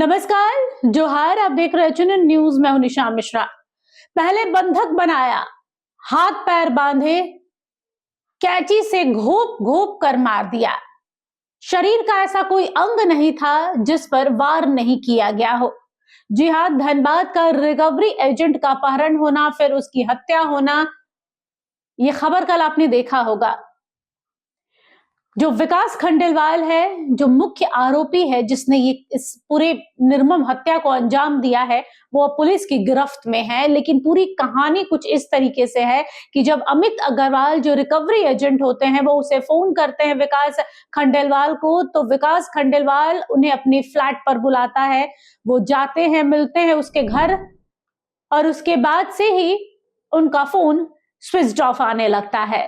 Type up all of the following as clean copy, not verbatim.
नमस्कार, जोहार। आप देख रहे चुनन न्यूज। मैं हूं निशा मिश्रा। पहले बंधक बनाया, हाथ पैर बांधे, कैंची से घोप घोप कर मार दिया। शरीर का ऐसा कोई अंग नहीं था जिस पर वार नहीं किया गया हो। जी हां, धनबाद का रिकवरी एजेंट का अपहरण होना, फिर उसकी हत्या होना, यह खबर कल आपने देखा होगा। जो विकास खंडेलवाल है, जो मुख्य आरोपी है जिसने ये इस पूरे निर्मम हत्या को अंजाम दिया है, वो पुलिस की गिरफ्त में है। लेकिन पूरी कहानी कुछ इस तरीके से है कि जब अमित अग्रवाल जो रिकवरी एजेंट होते हैं वो उसे फोन करते हैं विकास खंडेलवाल को, तो विकास खंडेलवाल उन्हें अपने फ्लैट पर बुलाता है। वो जाते हैं, मिलते हैं उसके घर, और उसके बाद से ही उनका फोन स्विच ऑफ आने लगता है।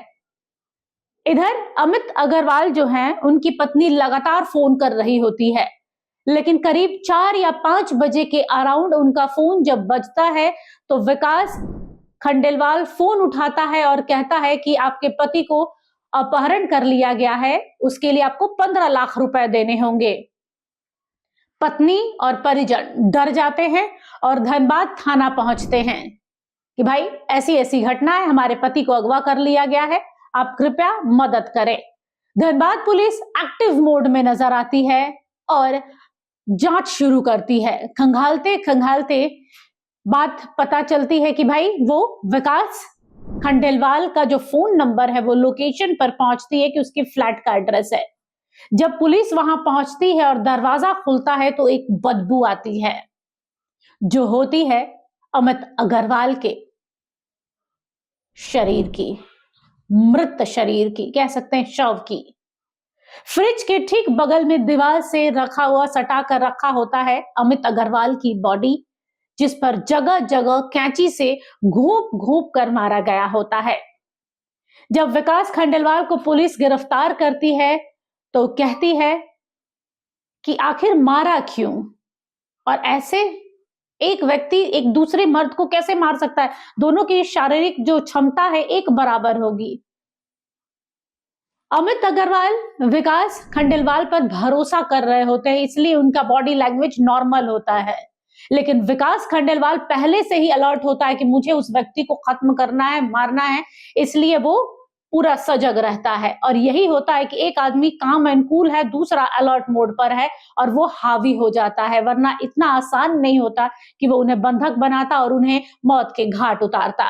इधर अमित अग्रवाल जो हैं, उनकी पत्नी लगातार फोन कर रही होती है, लेकिन करीब 4 या 5 बजे के अराउंड उनका फोन जब बजता है तो विकास खंडेलवाल फोन उठाता है और कहता है कि आपके पति को अपहरण कर लिया गया है, उसके लिए आपको 15 लाख रुपए देने होंगे। पत्नी और परिजन डर जाते हैं और धनबाद थाना पहुंचते हैं कि भाई ऐसी ऐसी घटना है, हमारे पति को अगवा कर लिया गया है, आप कृपया मदद करें। धनबाद पुलिस एक्टिव मोड में नजर आती है और जांच शुरू करती है। खंगालते खंगालते बात पता चलती है कि भाई वो विकास खंडेलवाल का जो फोन नंबर है वो लोकेशन पर पहुंचती है कि उसके फ्लैट का एड्रेस है। जब पुलिस वहां पहुंचती है और दरवाजा खुलता है तो एक बदबू आती है, जो होती है अमित अग्रवाल के शरीर की, मृत शरीर की, कह सकते हैं शव की। फ्रिज के ठीक बगल में दीवार से रखा हुआ, सटा कर रखा होता है अमित अग्रवाल की बॉडी, जिस पर जगह जगह कैंची से घोंप घोंप कर मारा गया होता है। जब विकास खंडेलवाल को पुलिस गिरफ्तार करती है तो कहती है कि आखिर मारा क्यों, और ऐसे एक व्यक्ति एक दूसरे मर्द को कैसे मार सकता है? दोनों की शारीरिक जो क्षमता है एक बराबर होगी। अमित अग्रवाल विकास खंडेलवाल पर भरोसा कर रहे होते हैं, इसलिए उनका बॉडी लैंग्वेज नॉर्मल होता है। लेकिन विकास खंडेलवाल पहले से ही अलर्ट होता है कि मुझे उस व्यक्ति को खत्म करना है, मारना है, इसलिए वो पूरा सजग रहता है। और यही होता है कि एक आदमी काम एंड कूल है, दूसरा अलर्ट मोड पर है और वो हावी हो जाता है, वरना इतना आसान नहीं होता कि वो उन्हें बंधक बनाता और उन्हें मौत के घाट उतारता।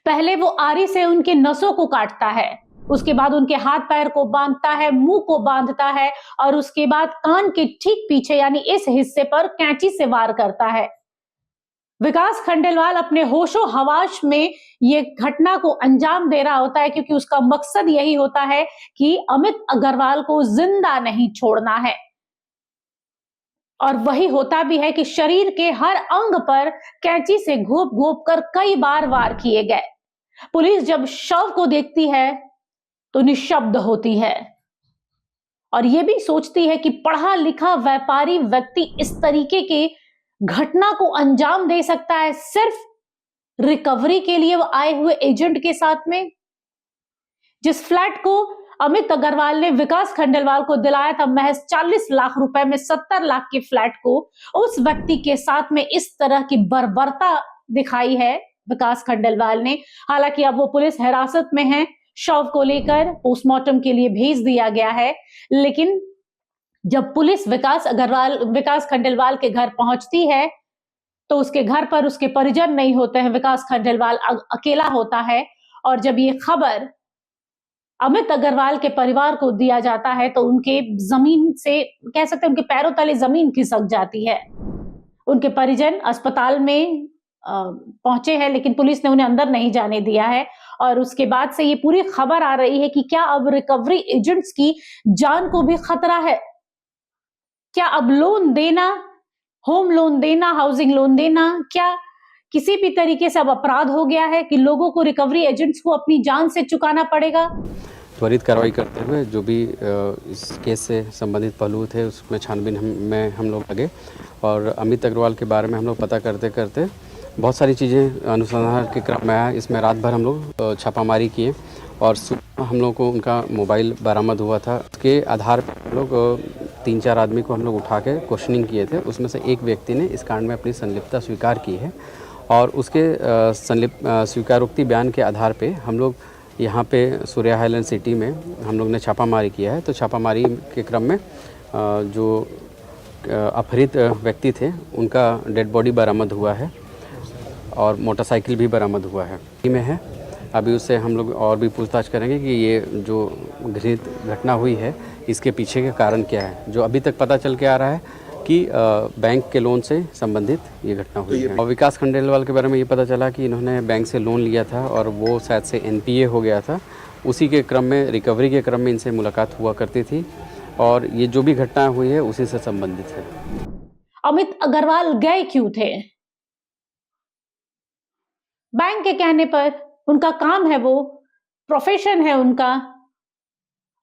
पहले वो आरी से उनके नसों को काटता है, उसके बाद उनके हाथ पैर को बांधता है, मुंह को बांधता है, और उसके बाद कान के ठीक पीछे यानी इस हिस्से पर कैंची से वार करता है। विकास खंडेलवाल अपने होशो हवाश में ये घटना को अंजाम दे रहा होता है, क्योंकि उसका मकसद यही होता है कि अमित अग्रवाल को जिंदा नहीं छोड़ना है। और वही होता भी है कि शरीर के हर अंग पर कैंची से घोप घोप कर कई बार वार किए गए। पुलिस जब शव को देखती है तो निशब्द होती है और यह भी सोचती है कि पढ़ा लिखा व्यापारी व्यक्ति इस तरीके के घटना को अंजाम दे सकता है सिर्फ रिकवरी के लिए वो आए हुए एजेंट के साथ में। जिस फ्लैट को अमित अग्रवाल ने विकास खंडेलवाल को दिलाया था महज 40 लाख रुपए में, 70 लाख के फ्लैट को उस व्यक्ति के साथ में इस तरह की बर्बरता दिखाई है विकास खंडेलवाल ने। हालांकि अब वो पुलिस हिरासत में है, शव को लेकर पोस्टमार्टम के लिए भेज दिया गया है। लेकिन जब पुलिस विकास खंडेलवाल के घर पहुंचती है तो उसके घर पर उसके परिजन नहीं होते हैं, विकास खंडेलवाल अकेला होता है। और जब ये खबर अमित अग्रवाल के परिवार को दिया जाता है तो उनके जमीन से, कह सकते हैं उनके पैरों तले जमीन खिसक जाती है। उनके परिजन अस्पताल में पहुंचे हैं, लेकिन पुलिस ने उन्हें अंदर नहीं जाने दिया है। और उसके बाद से ये पूरी खबर आ रही है कि क्या अब रिकवरी एजेंट्स की जान को भी खतरा है? क्या अब लोन देना, होम लोन देना, हाउसिंग लोन देना, क्या किसी भी तरीके से अब अपराध हो गया है कि लोगों को, रिकवरी एजेंट्स को अपनी जान से चुकाना पड़ेगा? त्वरित कार्रवाई करते हुए जो भी इस केस से संबंधित पहलू थे उसमें छानबीन में हम लोग लगे, और अमित अग्रवाल के बारे में हम लोग पता करते करते बहुत सारी चीज़ें अनुसंधान के क्रम में आया। इसमें रात भर हम लोग छापामारी किए और सुबह हम लोग को उनका मोबाइल बरामद हुआ था। उसके आधार पर हम लोग 3-4 आदमी को हम लोग उठा के क्वेश्चनिंग किए थे। उसमें से एक व्यक्ति ने इस कांड में अपनी संलिप्तता स्वीकार की है और उसके स्वीकारोक्ति बयान के आधार पे हम लोग यहाँ पे सूर्या हाईलैंड सिटी में हम लोग ने छापामारी किया है। तो छापामारी के क्रम में जो अपहरित व्यक्ति थे उनका डेड बॉडी बरामद हुआ है और मोटरसाइकिल भी बरामद हुआ है में है। अभी उससे हम लोग और भी पूछताछ करेंगे कि ये जो घृणित घटना हुई है इसके पीछे का कारण क्या है। जो अभी तक पता चल के आ रहा है कि बैंक के लोन से संबंधित ये घटना हुई है। और विकास खंडेलवाल के बारे में ये पता चला कि इन्होंने बैंक से लोन लिया था और वो शायद से NPA हो गया था। उसी के क्रम में रिकवरी के क्रम में इनसे मुलाकात हुआ करती थी और ये जो भी घटना हुई है उसी से संबंधित है। अमित अग्रवाल गए क्यों थे? बैंक के कहने पर, उनका काम है, वो प्रोफेशन है उनका,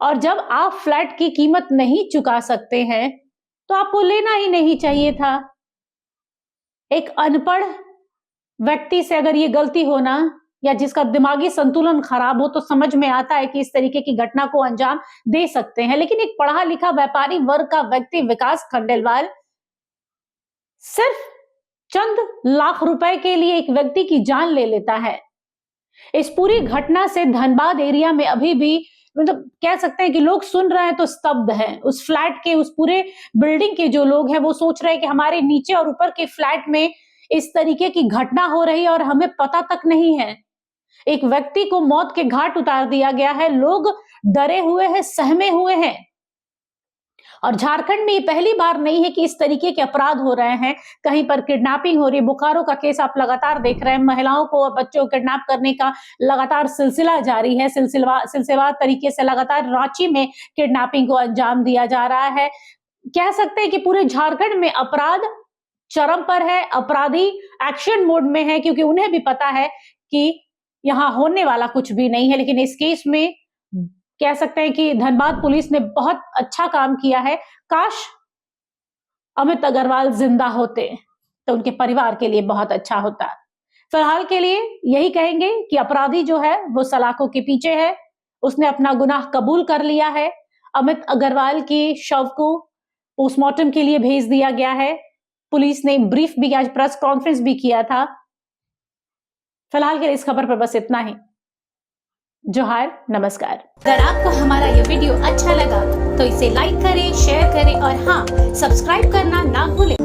और जब आप फ्लैट की कीमत नहीं चुका सकते हैं तो आपको लेना ही नहीं चाहिए था। एक अनपढ़ व्यक्ति से अगर ये गलती होना या जिसका दिमागी संतुलन खराब हो तो समझ में आता है कि इस तरीके की घटना को अंजाम दे सकते हैं, लेकिन एक पढ़ा लिखा व्यापारी वर्ग का व्यक्ति विकास खंडेलवाल सिर्फ चंद लाख रुपए के लिए एक व्यक्ति की जान ले लेता है। इस पूरी घटना से धनबाद एरिया में अभी भी मतलब कह सकते हैं कि लोग सुन रहे हैं तो स्तब्ध हैं। उस फ्लैट के, उस पूरे बिल्डिंग के जो लोग हैं वो सोच रहे हैं कि हमारे नीचे और ऊपर के फ्लैट में इस तरीके की घटना हो रही है और हमें पता तक नहीं है। एक व्यक्ति को मौत के घाट उतार दिया गया है। लोग डरे हुए हैं, सहमे हुए हैं। और झारखंड में ये पहली बार नहीं है कि इस तरीके के अपराध हो रहे हैं। कहीं पर किडनैपिंग हो रही है। बोकारो का केस आप लगातार देख रहे हैं। महिलाओं को और बच्चों को किडनैप करने का लगातार सिलसिला जारी है। सिलसिलेवार तरीके से लगातार रांची में किडनैपिंग को अंजाम दिया जा रहा है। कह सकते हैं कि पूरे झारखंड में अपराध चरम पर है। अपराधी एक्शन मोड में है क्योंकि उन्हें भी पता है कि यहां होने वाला कुछ भी नहीं है। लेकिन इस केस में कह सकते हैं कि धनबाद पुलिस ने बहुत अच्छा काम किया है। काश अमित अग्रवाल जिंदा होते तो उनके परिवार के लिए बहुत अच्छा होता। फिलहाल के लिए यही कहेंगे कि अपराधी जो है वो सलाखों के पीछे है। उसने अपना गुनाह कबूल कर लिया है। अमित अग्रवाल के शव को पोस्टमार्टम के लिए भेज दिया गया है। पुलिस ने ब्रीफ भी, आज प्रेस कॉन्फ्रेंस भी किया था। फिलहाल के लिए इस खबर पर बस इतना ही। जोहार, नमस्कार। अगर आपको हमारा ये वीडियो अच्छा लगा तो इसे लाइक करें, शेयर करें और हाँ, सब्सक्राइब करना ना भूलें।